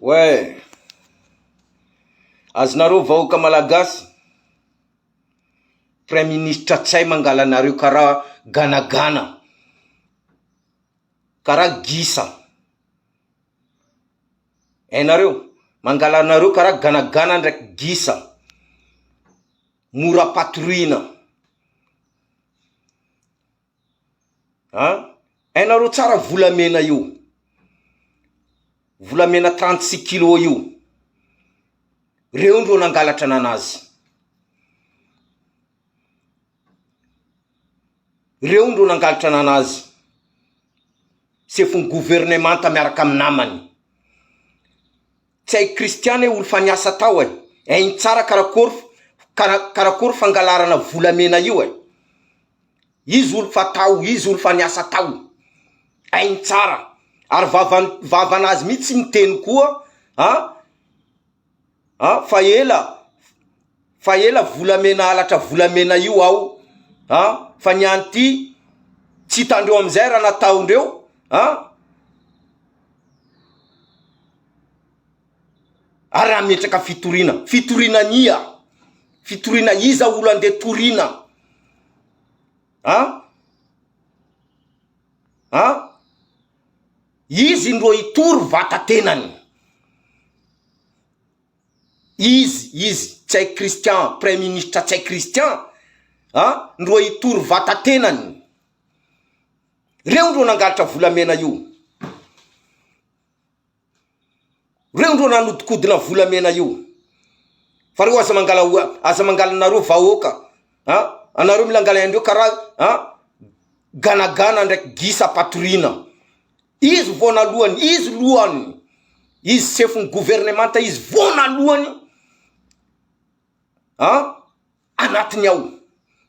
Ouais. Azonareo vahoaka malagasy, Premier ministre tsy hay mangala anareo karaha ganagana, karaha gisa. Hainareo, mangala anareo karaha ganagana ndraiky gisa. Mora patrouille. Hainareo tsara volamena io. Volamena 36 kilo io. Reo ndro nangalatra nanazy. Reo ndro nangalatra nanazy. Sefon gouvernemanta miaraka amin'ny namany. Tsy hay kristiany olo fa niasa tao e. Hainy tsara karakory fangalarana volamena io e. Izy olo fa tao, izy olo fa niasa tao. Hainy tsara. Ary vavanazy mitsy miteny koa, fa ela volamena alatra volamena io ao, fa niany ty tsy hitandreo amizay raha nataondreo, ary ametraka fitorina nia, fitorina iza olo ande torina, izy ndro itory vatatenany. Izy tsy hay kristian, premier ministre tsy hay kristian, ndro itory vatatenany. Reo ndro nangalatra volamena io. Reo ndro nanodikodina volamena io. Fa reo aza mangala nareo vahoaka, anareo mila angala andreo karaha ganagana ndraiky gisa patrouille. Izy vonalohany, izy lohany, izy sefony gouvernemanta, izy vonalohany anatiny ao.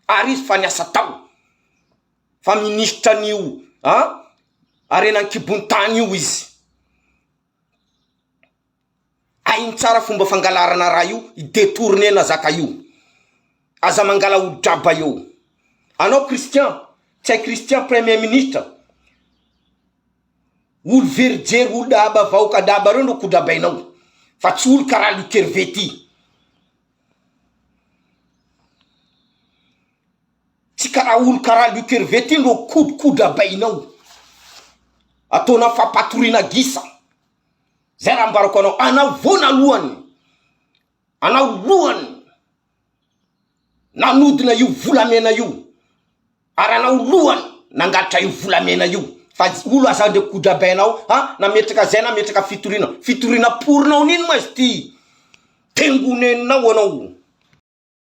Ary izy fa niasa tao, fa ministra an'io, arenan-kibon-tany io izy. Hainy tsara fomba fangalarana raha io, idetournena zaka io. Aza mangala olo draba io. Anao kristian, tsy hay kristian premier ministre, olo verijery, olo daba, vahoaka daba reo no kodrabainao. Fa tsy olo karaha Luc Hervé ty. Tsy karaha olo karaha Luc Hervé ty no kodrabainao. Ataona fa patorina gisa. Zay raha ambarako anao, anao vonalohany. Anao lohany. Nanodina io volamena io. Ary anao lohany nangalatra io volamena io. Fa olo aza ndre kodrabainao, nametraka zay nametraka fitorina. Fitorina porinao nino ma izy ty? Tengoneninao anao.